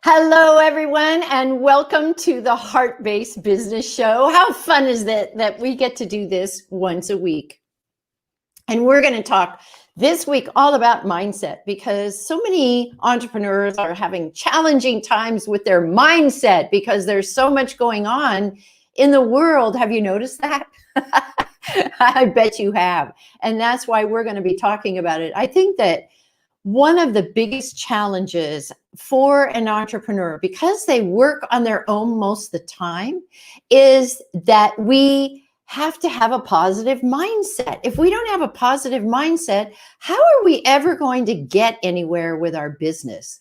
Hello, everyone, and welcome to the Heart-Based Business Show. How fun is that we get to do this once a week? And we're going to talk this week all about mindset, because so many entrepreneurs are having challenging times with their mindset because there's so much going on in the world. Have you noticed that? I bet you have. And that's why we're going to be talking about it. I think that one of the biggest challenges for an entrepreneur, because they work on their own most of the time, is that we have to have a positive mindset. If we don't have a positive mindset, how are we ever going to get anywhere with our business?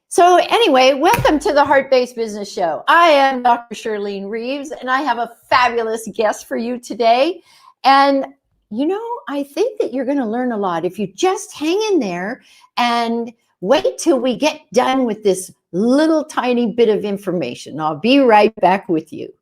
So anyway, welcome to the Heart-Based Business Show. I am Dr. Shirlene Reeves, and I have a fabulous guest for you today. And I think that you're going to learn a lot if you just hang in there and wait till we get done with this little tiny bit of information. I'll be right back with you.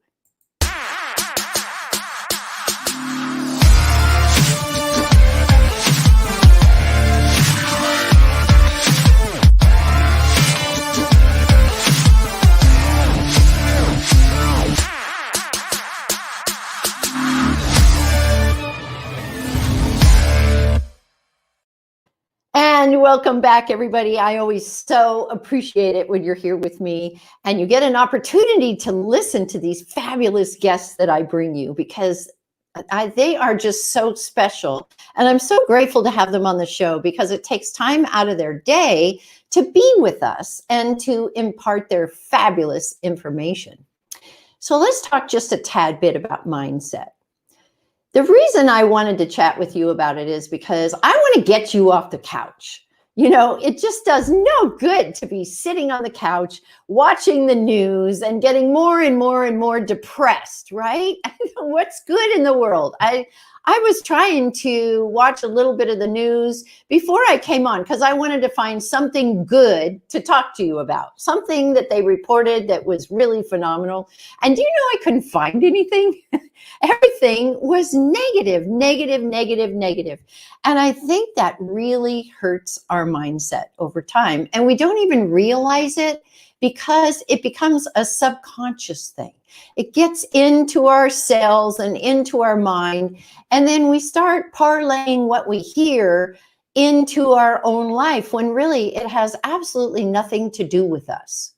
And welcome back, everybody. I always so appreciate it when you're here with me and you get an opportunity to listen to these fabulous guests that I bring you, because they are just so special. And I'm so grateful to have them on the show, because it takes time out of their day to be with us and to impart their fabulous information. So let's talk just a tad bit about mindset. The reason I wanted to chat with you about it is because I want to get you off the couch. It just does no good to be sitting on the couch, watching the news and getting more and more and more depressed, right? What's good in the world? I was trying to watch a little bit of the news before I came on, because I wanted to find something good to talk to you about, something that they reported that was really phenomenal. And do you know I couldn't find anything? Everything was negative, negative, negative, negative. And I think that really hurts our mindset over time. And we don't even realize it, because it becomes a subconscious thing. It gets into our cells and into our mind. And then we start parlaying what we hear into our own life, when really it has absolutely nothing to do with us.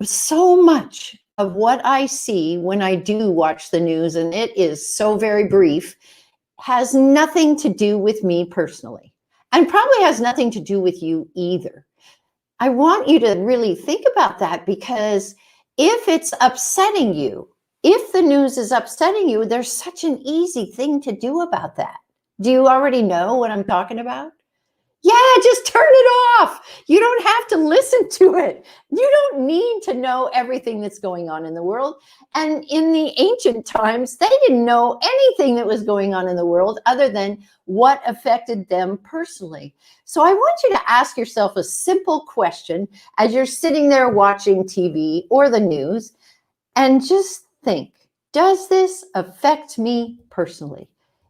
So much of what I see when I do watch the news, and it is so very brief, has nothing to do with me personally, and probably has nothing to do with you either. I want you to really think about that, because if it's upsetting you, if the news is upsetting you, there's such an easy thing to do about that. Do you already know what I'm talking about? Yeah, just turn it off. You don't have to listen to it. You don't need to know everything that's going on in the world. And in the ancient times, they didn't know anything that was going on in the world other than what affected them personally. So I want you to ask yourself a simple question as you're sitting there watching TV or the news, and just think, does this affect me personally?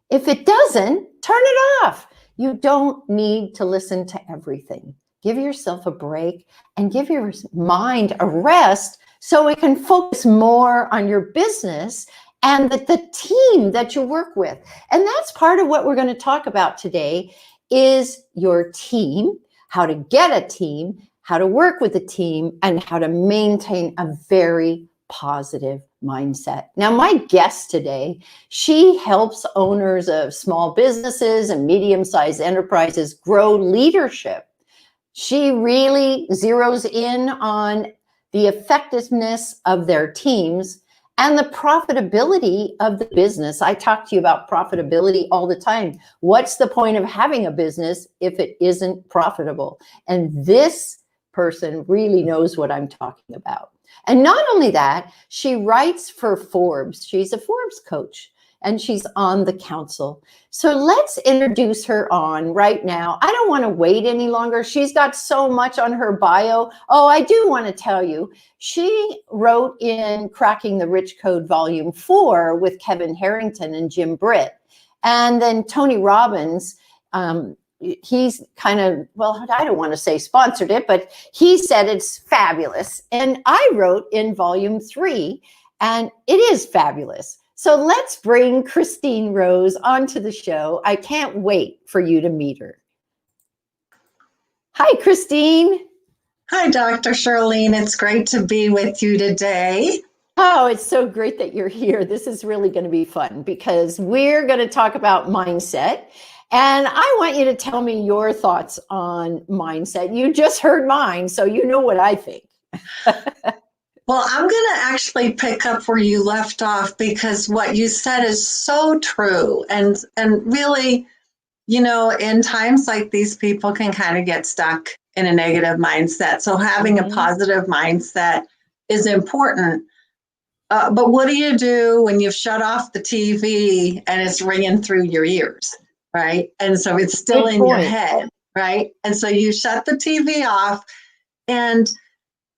If it doesn't, turn it off. You don't need to listen to everything. Give yourself a break and give your mind a rest, so it can focus more on your business and the team that you work with. And that's part of what we're going to talk about today, is your team, how to get a team, how to work with a team, and how to maintain a very positive mindset. Now, my guest today, she helps owners of small businesses and medium-sized enterprises grow leadership. She really zeroes in on the effectiveness of their teams and the profitability of the business. I talk to you about profitability all the time. What's the point of having a business if it isn't profitable? And this person really knows what I'm talking about. And not only that, she writes for Forbes. She's a Forbes coach, and she's on the council. So let's introduce her on right now. I don't want to wait any longer. She's got so much on her bio. Oh, I do want to tell you, she wrote in Cracking the Rich Code Volume 4 with Kevin Harrington and Jim Britt. And then Tony Robbins he's kind of, well, I don't want to say sponsored it, but he said it's fabulous. And I wrote in volume 3, and it is fabulous. So let's bring Christine Rose onto the show. I can't wait for you to meet her. Hi, Christine. Hi, Dr. Charlene. It's great to be with you today. Oh, it's so great that you're here. This is really going to be fun because we're going to talk about mindset. And I want you to tell me your thoughts on mindset. You just heard mine, so you know what I think. Well, I'm going to actually pick up where you left off because what you said is so true. And really, you know, in times like these, people can kind of get stuck in a negative mindset. So having a positive mindset is important. But what do you do when you've shut off the TV and it's ringing through your ears, right? And so it's still in your head, right? And so you shut the TV off. And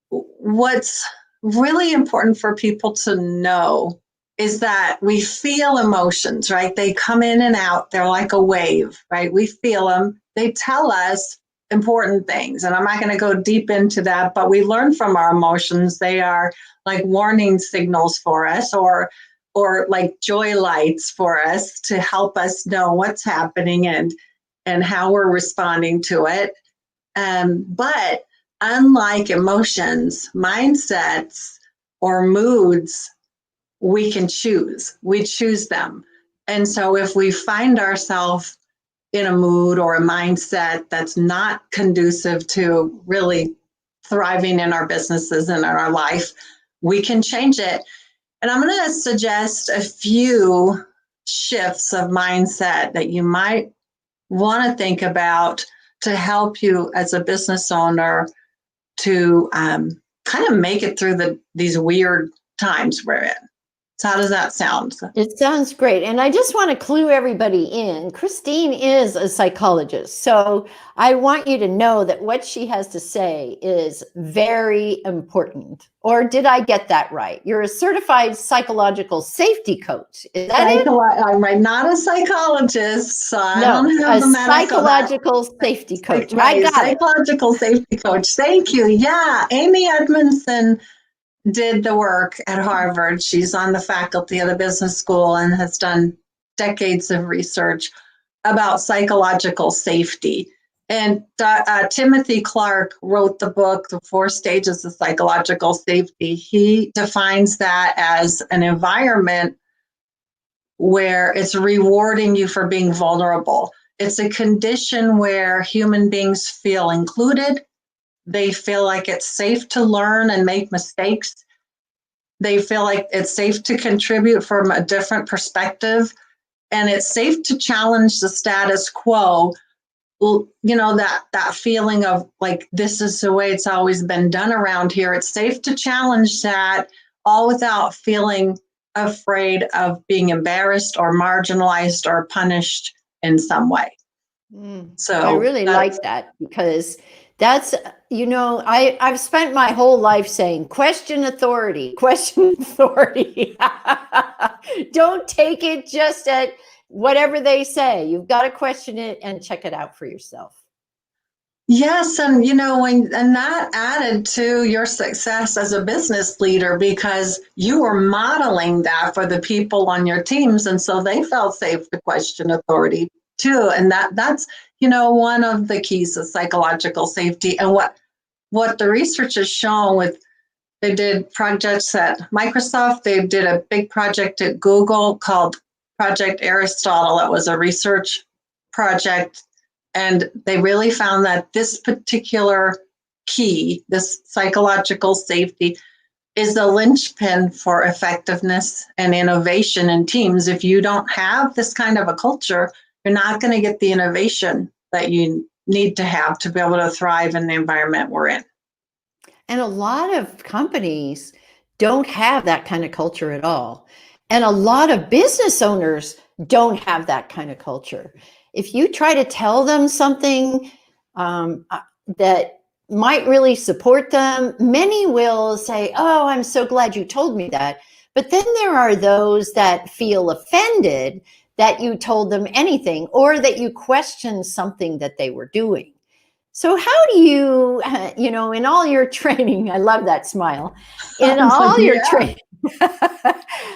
what's really important for people to know is that we feel emotions, right? They come in and out. They're like a wave, right? We feel them. They tell us important things. And I'm not going to go deep into that, but we learn from our emotions. They are like warning signals for us or like joy lights for us to help us know what's happening and how we're responding to it. But unlike emotions, mindsets or moods, we can choose. We choose them. And so if we find ourselves in a mood or a mindset that's not conducive to really thriving in our businesses and in our life, we can change it. And I'm going to suggest a few shifts of mindset that you might want to think about to help you as a business owner to kind of make it through these weird times we're in. So how does that sound? It sounds great. And I just want to clue everybody in. Christine is a psychologist. So I want you to know that what she has to say is very important. Or did I get that right? You're a certified psychological safety coach. Is that it? I'm not a psychologist, so I don't have the medical. Psychological safety coach. Right, psychological safety coach. Thank you. Yeah, Amy Edmondson did the work at Harvard. She's on the faculty of the business school and has done decades of research about psychological safety. And Timothy Clark wrote the book, The 4 Stages of Psychological Safety. He defines that as an environment where it's rewarding you for being vulnerable. It's a condition where human beings feel included. They feel like it's safe to learn and make mistakes. They feel like it's safe to contribute from a different perspective. And it's safe to challenge the status quo. Well, you know, that feeling of like, this is the way it's always been done around here. It's safe to challenge that, all without feeling afraid of being embarrassed or marginalized or punished in some way. So I really like that because that's, you know, I've spent my whole life saying, question authority, question authority. Don't take it just at whatever they say. You've got to question it and check it out for yourself. Yes, and you know, and that added to your success as a business leader because you were modeling that for the people on your teams, and so they felt safe to question authority too. And that's, you know, one of the keys of psychological safety. And what the research has shown they did projects at Microsoft, they did a big project at Google called Project Aristotle. It was a research project. And they really found that this particular key, this psychological safety, is the linchpin for effectiveness and innovation in teams. If you don't have this kind of a culture, you're not going to get the innovation that you need to have to be able to thrive in the environment we're in. And a lot of companies don't have that kind of culture at all. And a lot of business owners don't have that kind of culture. If you try to tell them something that might really support them, many will say, oh, I'm so glad you told me that. But then there are those that feel offended that you told them anything or that you questioned something that they were doing. So how do you, in all your training, I love that smile, in all your training,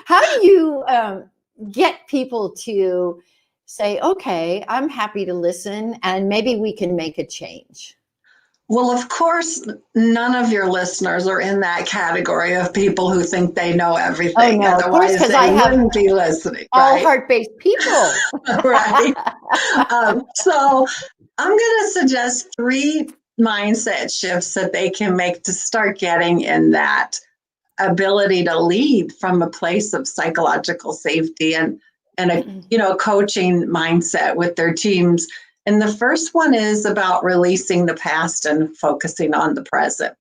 how do you get people to say, okay, I'm happy to listen and maybe we can make a change? Well, of course, none of your listeners are in that category of people who think they know everything. Oh, no, of course, Otherwise, because they I have wouldn't be listening, all right? heart-based people. Right. So I'm going to suggest 3 mindset shifts that they can make to start getting in that ability to lead from a place of psychological safety and a coaching mindset with their teams. And the first one is about releasing the past and focusing on the present.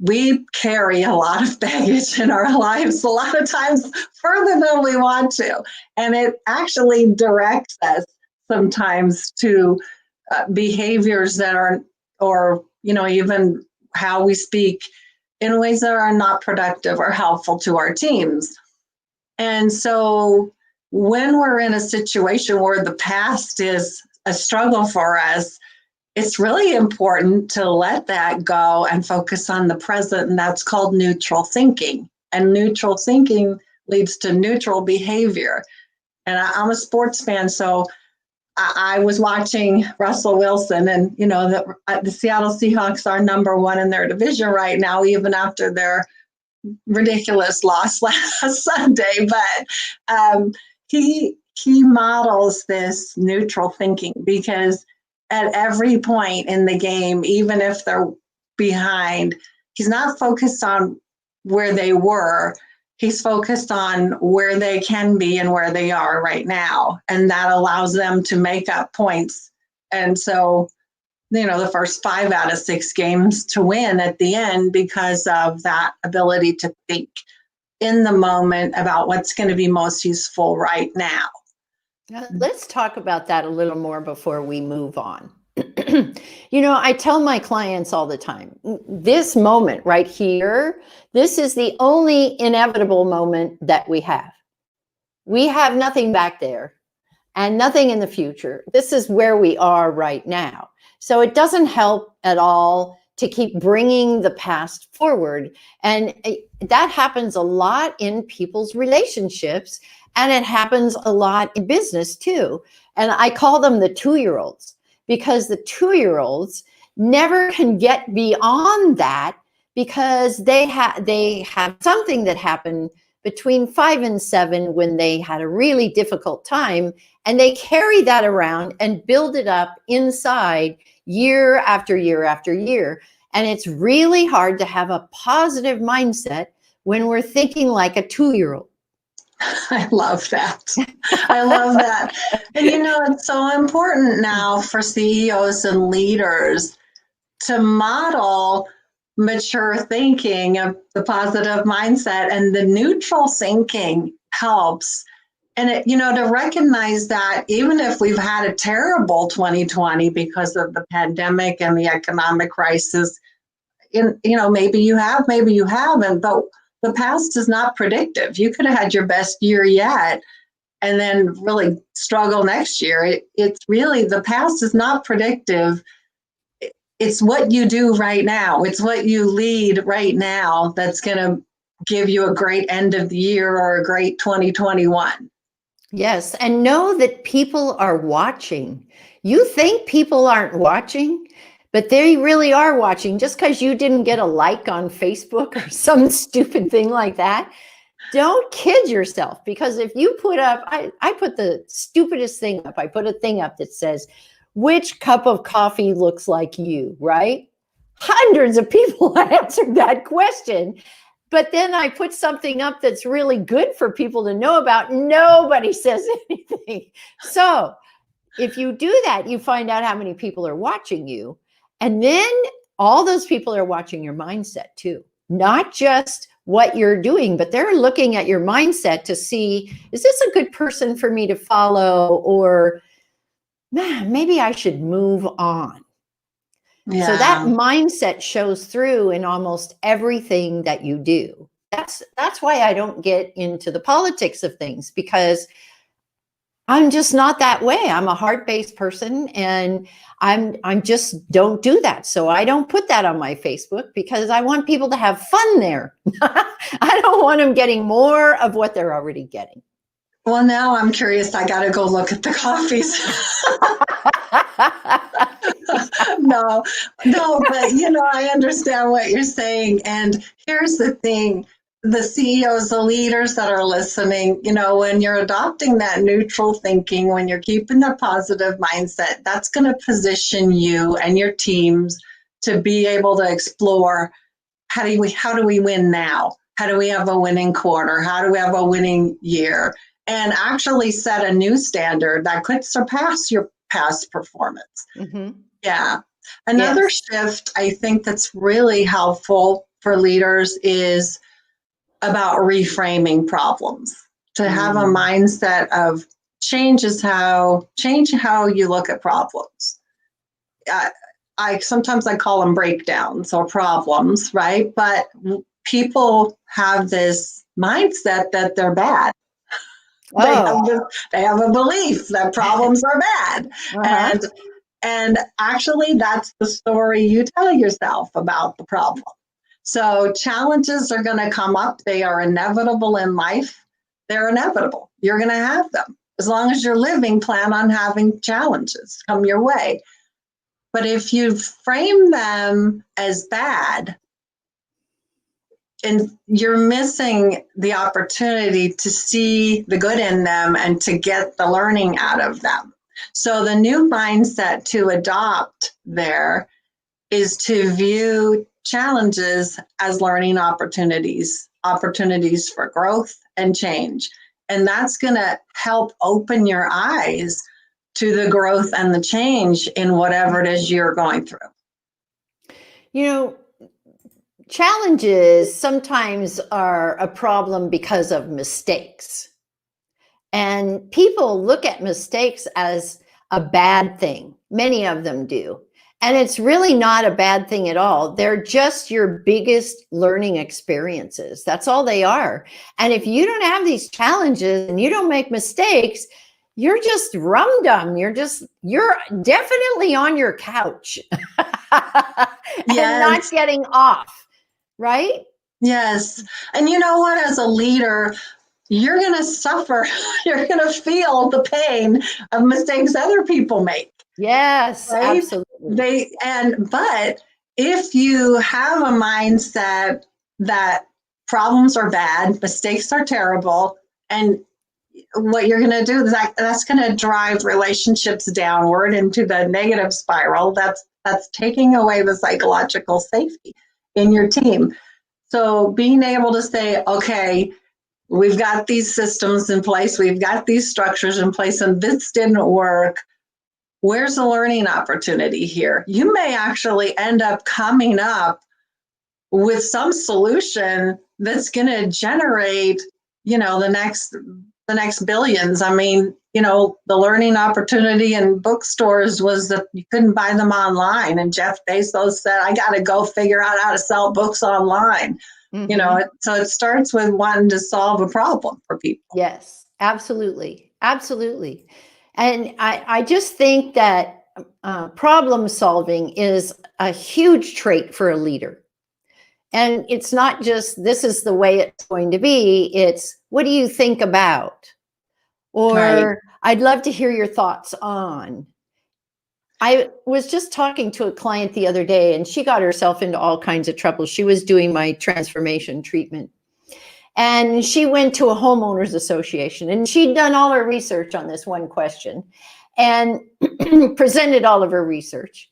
We carry a lot of baggage in our lives, a lot of times further than we want to. And it actually directs us sometimes to behaviors that are, or, even how we speak in ways that are not productive or helpful to our teams. And so when we're in a situation where the past is a struggle for us, it's really important to let that go and focus on the present. And that's called neutral thinking. And neutral thinking leads to neutral behavior. And I'm a sports fan, so I was watching Russell Wilson, and the Seattle Seahawks are number 1 in their division right now, even after their ridiculous loss last Sunday. But he models this neutral thinking, because at every point in the game, even if they're behind, he's not focused on where they were. He's focused on where they can be and where they are right now. And that allows them to make up points. And so, the first 5 out of 6 games to win at the end, because of that ability to think in the moment about what's going to be most useful right now. Let's talk about that a little more before we move on. I tell my clients all the time, this moment right here, this is the only inevitable moment that we have. We have nothing back there and nothing in the future. This is where we are right now. So it doesn't help at all to keep bringing the past forward. And that happens a lot in people's relationships, and it happens a lot in business too. And I call them the 2-year-olds, because the 2-year-olds never can get beyond that, because they have something that happened between 5 and 7 when they had a really difficult time, and they carry that around and build it up inside year after year after year. And it's really hard to have a positive mindset when we're thinking like a 2-year-old. I love that. I love that. And it's so important now for CEOs and leaders to model mature thinking of the positive mindset, and the neutral thinking helps. And to recognize that even if we've had a terrible 2020 because of the pandemic and the economic crisis, maybe you have, maybe you haven't, but the past is not predictive. You could have had your best year yet and then really struggle next year. It's really, the past is not predictive. It's what you do right now. It's what you lead right now that's going to give you a great end of the year or a great 2021. Yes, and know that people are watching. You think people aren't watching, but they really are watching. Just because you didn't get a like on Facebook or some stupid thing like that, don't kid yourself. Because if you put up, I put the stupidest thing up. I put a thing up that says, which cup of coffee looks like you, right? Hundreds of people answered that question. But then I put something up that's really good for people to know about. Nobody says anything. So if you do that, you find out how many people are watching you. And then all those people are watching your mindset too. Not just what you're doing, but they're looking at your mindset to see, is this a good person for me to follow? Or maybe I should move on. Yeah. So that mindset shows through in almost everything that you do. That's why I don't get into the politics of things, because I'm just not that way. I'm a heart-based person, and I'm just don't do that. So I don't put that on my Facebook because I want people to have fun there. I don't want them getting more of what they're already getting. Well, now I'm curious. I got to go look at the coffees. No, no, but I understand what you're saying. And here's the thing, the CEOs, the leaders that are listening, when you're adopting that neutral thinking, when you're keeping the positive mindset, that's going to position you and your teams to be able to explore how do we win now? How do we have a winning quarter? How do we have a winning year? And actually set a new standard that could surpass your past performance. Mm-hmm. Yeah. Another shift I think that's really helpful for leaders is about reframing problems, to have a mindset of change how you look at problems. Sometimes I call them breakdowns or problems, right? But people have this mindset that they're bad. They have a belief that problems are bad. And actually, that's the story you tell yourself about the problem. So challenges are going to come up. They are inevitable in life. They're inevitable. You're going to have them. As long as you're living, plan on having challenges come your way. But if you frame them as bad, and you're missing the opportunity to see the good in them and to get the learning out of them. So the new mindset to adopt there is to view challenges as learning opportunities for growth and change. And that's going to help open your eyes to the growth and the change in whatever it is you're going through. Challenges sometimes are a problem because of mistakes. And people look at mistakes as a bad thing. Many of them do. And it's really not a bad thing at all. They're just your biggest learning experiences. That's all they are. And if you don't have these challenges and you don't make mistakes, you're just rum-dum. You're definitely on your couch and not getting off. Right? Yes. And you know what? As a leader, you're going to suffer. You're going to feel the pain of mistakes other people make. Yes, right? Absolutely. But if you have a mindset that problems are bad, mistakes are terrible, and what you're going to do is that's going to drive relationships downward into the negative spiral. That's taking away the psychological safety in your team. So being able to say, okay, we've got these systems in place, we've got these structures in place, and this didn't work. Where's the learning opportunity here? You may actually end up coming up with some solution that's going to generate, the next billions. I mean, the learning opportunity in bookstores was that you couldn't buy them online. And Jeff Bezos said, I got to go figure out how to sell books online. So it starts with wanting to solve a problem for people. Yes, absolutely. Absolutely. And I just think that problem solving is a huge trait for a leader. And it's not just, this is the way it's going to be. It's, what do you think about? Or right. I'd love to hear your thoughts on. I was just talking to a client the other day, and she got herself into all kinds of trouble. She was doing my transformation treatment. And she went to a homeowners association, and she'd done all her research on this one question and presented all of her research.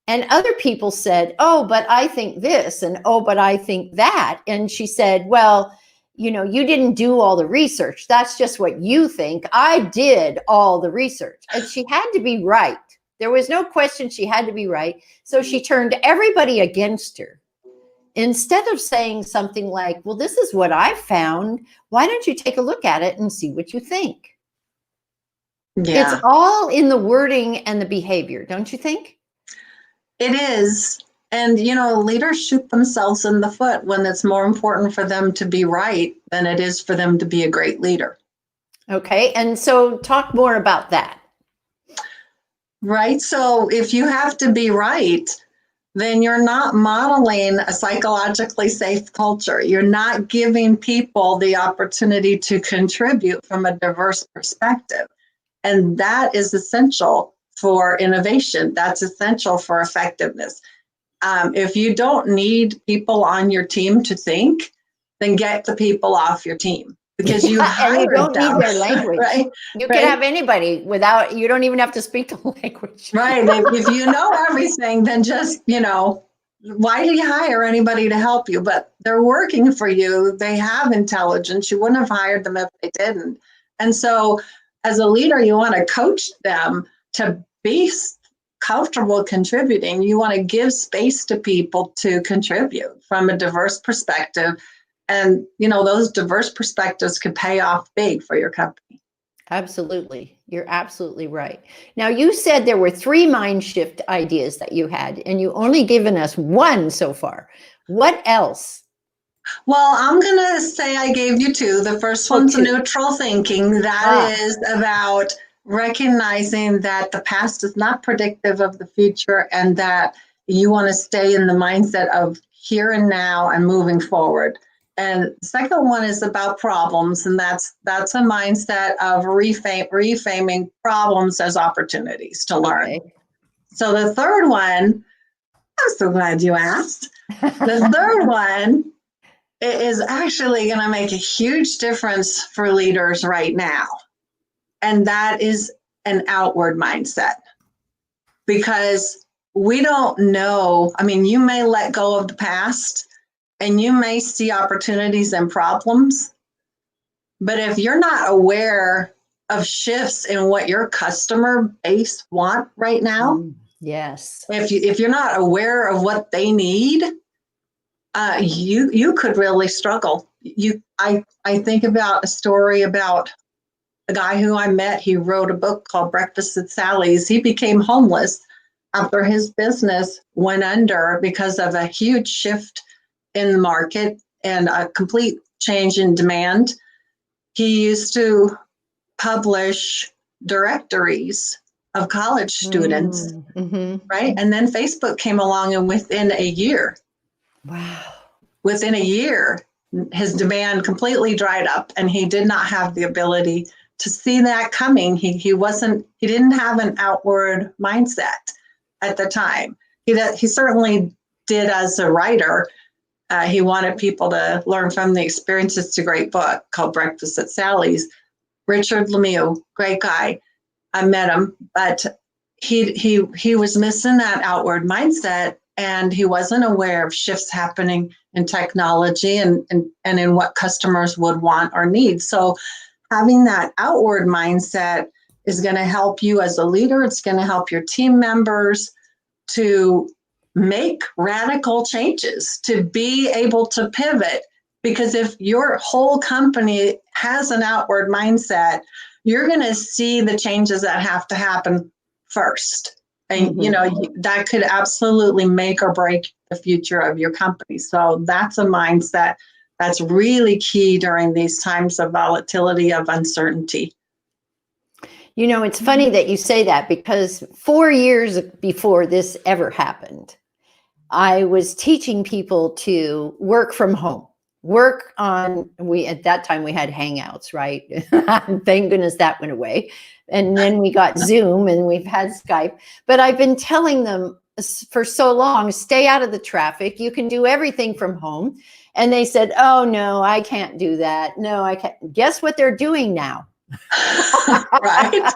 And other people said, oh, but I think this, and oh, but I think that. And she said, well, you didn't do all the research. That's just what you think. I did all the research. And she had to be right. There was no question she had to be right. So she turned everybody against her. Instead of saying something like, well, this is what I found. Why don't you take a look at it and see what you think? Yeah. It's all in the wording and the behavior, don't you think? It is. And, leaders shoot themselves in the foot when it's more important for them to be right than it is for them to be a great leader. Okay. And so talk more about that. Right. So if you have to be right, then you're not modeling a psychologically safe culture. You're not giving people the opportunity to contribute from a diverse perspective. And that is essential for innovation. That's essential for effectiveness. If you don't need people on your team to think, then get the people off your team because you And you hired don't need them, their language. right? You can Right? have anybody without, you don't even have to speak the language. Right. If you know everything, then just, why do you hire anybody to help you? But they're working for you. They have intelligence. You wouldn't have hired them if they didn't. And so as a leader, you want to coach them to be comfortable contributing. You want to give space to people to contribute from a diverse perspective. And, those diverse perspectives could pay off big for your company. Absolutely. You're absolutely right. Now, you said there were 3 mind shift ideas that you had, and you only given us 1 so far. What else? Well, I'm going to say I gave you 2. The first one's 2. neutral thinking. That is about recognizing that the past is not predictive of the future and that you want to stay in the mindset of here and now and moving forward. And the second one is about problems, and that's a mindset of reframing problems as opportunities to learn. Okay. So the third one, I'm so glad you asked. The third one is actually going to make a huge difference for leaders right now. And that is an outward mindset. Because we don't know, you may let go of the past and you may see opportunities and problems. But if you're not aware of shifts in what your customer base want right now, yes, if you're not aware of what they need, you could really struggle. I think about a story about a guy who I met. He wrote a book called Breakfast at Sally's. He became homeless after his business went under because of a huge shift in the market and a complete change in demand. He used to publish directories of college students, right? And then Facebook came along, and within a year, his demand completely dried up, and he did not have the ability to see that coming. He didn't have an outward mindset at the time. He certainly did as a writer. He wanted people to learn from the experience. It's a great book called Breakfast at Sally's. Richard Lemieux, great guy. I met him, but he was missing that outward mindset, and he wasn't aware of shifts happening in technology and in what customers would want or need. So having that outward mindset is going to help you as a leader. It's going to help your team members to make radical changes, to be able to pivot. Because if your whole company has an outward mindset, you're going to see the changes that have to happen first. And, that could absolutely make or break the future of your company. So that's a mindset that's really key during these times of volatility, of uncertainty. It's funny that you say that, because 4 years before this ever happened, I was teaching people to work from home. At that time we had Hangouts, right? Thank goodness that went away. And then we got Zoom, and we've had Skype. But I've been telling them for so long, stay out of the traffic. You can do everything from home. And they said, oh, no, I can't do that. No, I can't. Guess what they're doing now? Right?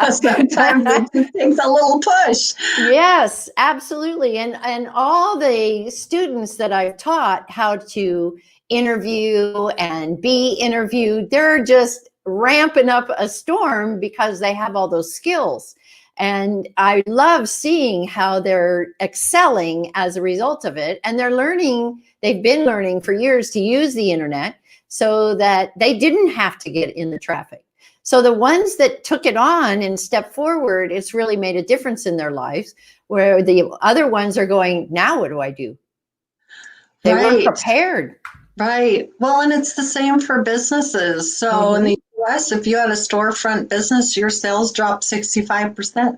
Sometimes it takes a little push. Yes, absolutely. And all the students that I've taught how to interview and be interviewed, they're just ramping up a storm because they have all those skills. And I love seeing how they're excelling as a result of it. And they've been learning for years to use the internet so that they didn't have to get in the traffic. So the ones that took it on and stepped forward, it's really made a difference in their lives, where the other ones are going, now what do I do? They weren't prepared. Right. Well, and it's the same for businesses. So in the US, if you had a storefront business, your sales dropped 65%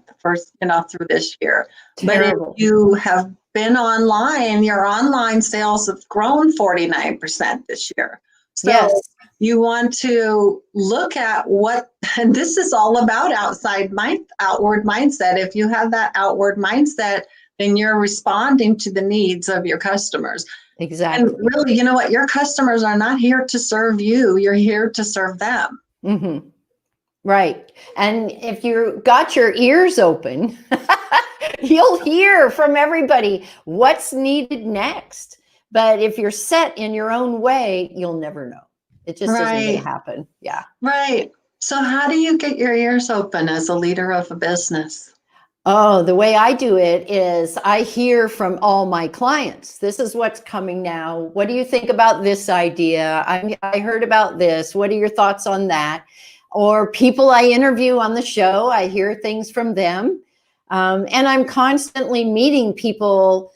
the first, through this year. Terrible. But if you have been online, your online sales have grown 49% this year. So Yes. you want to look at and this is all about outward mindset. If you have that outward mindset, then you're responding to the needs of your customers. Exactly. And really, you know what? Your customers are not here to serve you. You're here to serve them. Mm-hmm. Right. And if you got your ears open, you'll hear from everybody what's needed next. But if you're set in your own way, you'll never know. It just isn't going to happen. Yeah. Right. So how do you get your ears open as a leader of a business? Oh, the way I do it is I hear from all my clients. This is what's coming now. What do you think about this idea? I heard about this. What are your thoughts on that? Or people I interview on the show, I hear things from them. And I'm constantly meeting people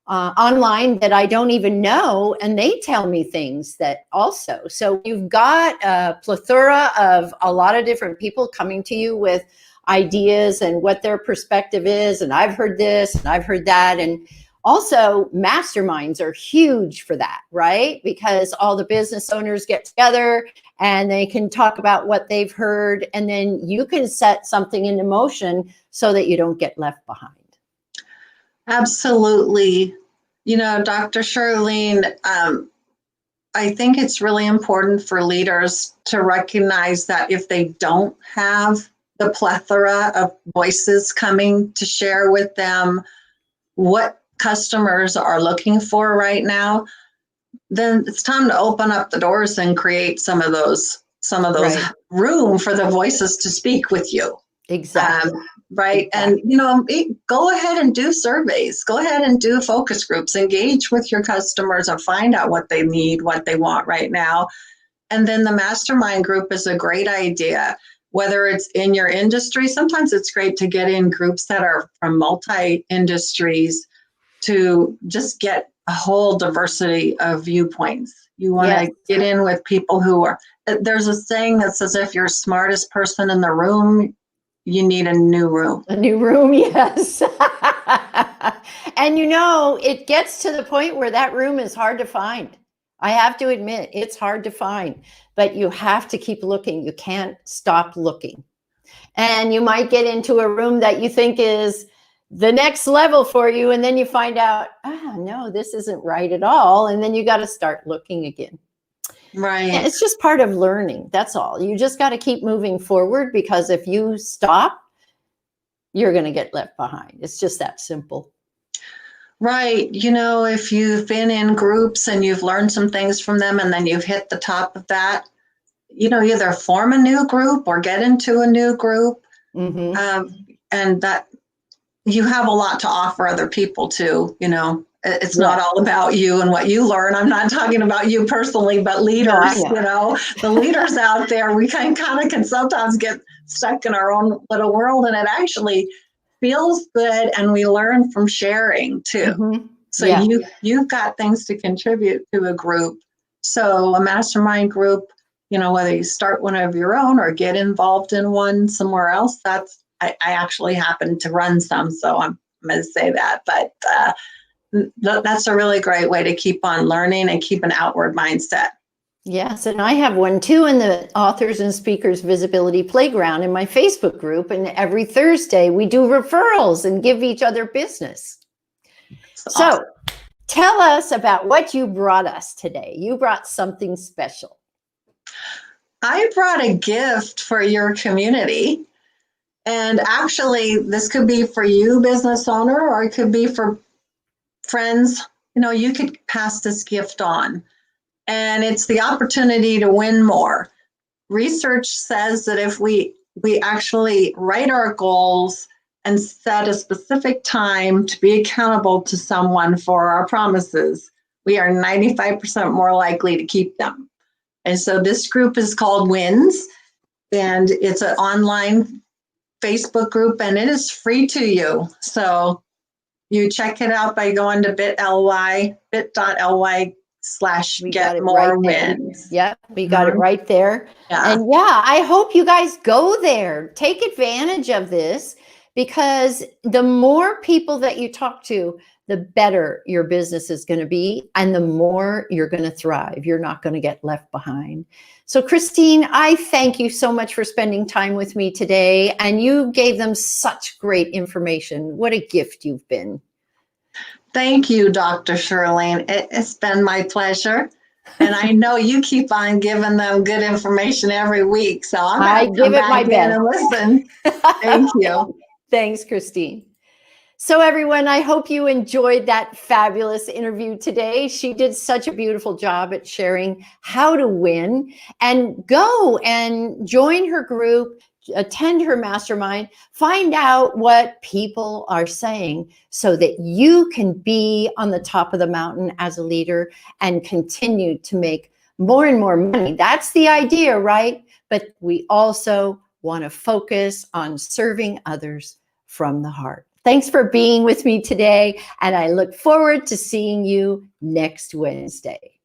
online that I don't even know, and they tell me things that also. So you've got a plethora of a lot of different people coming to you with ideas and what their perspective is. And I've heard this and I've heard that. And also masterminds are huge for that, right? Because all the business owners get together and they can talk about what they've heard. And then you can set something into motion so that you don't get left behind. Absolutely. Dr. Charlene, I think it's really important for leaders to recognize that if they don't have the plethora of voices coming to share with them what customers are looking for right now, then it's time to open up the doors and create some of those right. room for the voices to speak with you. Exactly. Right. Exactly. And, go ahead and do surveys, go ahead and do focus groups, engage with your customers and find out what they need, what they want right now. And then the mastermind group is a great idea, whether it's in your industry. Sometimes it's great to get in groups that are from multi-industries to just get a whole diversity of viewpoints. You want to get in with people who are, there's a saying that says, if you're the smartest person in the room, you need a new room. A new room, yes. And it gets to the point where that room is hard to find. I have to admit, it's hard to find, but you have to keep looking. You can't stop looking. And you might get into a room that you think is the next level for you. And then you find out, no, this isn't right at all. And then you got to start looking again. Right. And it's just part of learning. That's all. You just got to keep moving forward, because if you stop, you're going to get left behind. It's just that simple. Right. If you've been in groups and you've learned some things from them and then you've hit the top of that, either form a new group or get into a new group. Mm-hmm. And that you have a lot to offer other people too. It's not all about you and what you learn. I'm not talking about you personally, but leaders, the leaders out there, we can sometimes get stuck in our own little world, and it actually feels good, and we learn from sharing too. Mm-hmm. So you've got things to contribute to a group. So a mastermind group, whether you start one of your own or get involved in one somewhere else, I actually happen to run some, so I'm going to say that. But that's a really great way to keep on learning and keep an outward mindset. Yes, and I have one too in the Authors and Speakers Visibility Playground in my Facebook group. And every Thursday we do referrals and give each other business. So awesome. Tell us about what you brought us today. You brought something special. I brought a gift for your community. And actually, this could be for you, business owner, or it could be for friends. You could pass this gift on. And it's the opportunity to win more. Research says that if we actually write our goals and set a specific time to be accountable to someone for our promises, we are 95% more likely to keep them. And so this group is called WINS, and it's an online Facebook group, and it is free to you. So you check it out by going to bit.ly/WINS, We got get it more right there. wins. Yep, we got it right there. Yeah. And yeah, I hope you guys go there. Take advantage of this, because the more people that you talk to, the better your business is going to be, and the more you're going to thrive. You're not going to get left behind. So Christine, I thank you so much for spending time with me today, and you gave them such great information. What a gift you've been. Thank you, Dr. Shirlene. It's been my pleasure. And I know you keep on giving them good information every week. So I'm going to come back in and listen. Thank you. Thanks, Christine. So everyone, I hope you enjoyed that fabulous interview today. She did such a beautiful job at sharing how to win. And go and join her group, attend her mastermind, find out what people are saying so that you can be on the top of the mountain as a leader and continue to make more and more money. That's the idea, right? But we also want to focus on serving others from the heart. Thanks for being with me today, and I look forward to seeing you next Wednesday.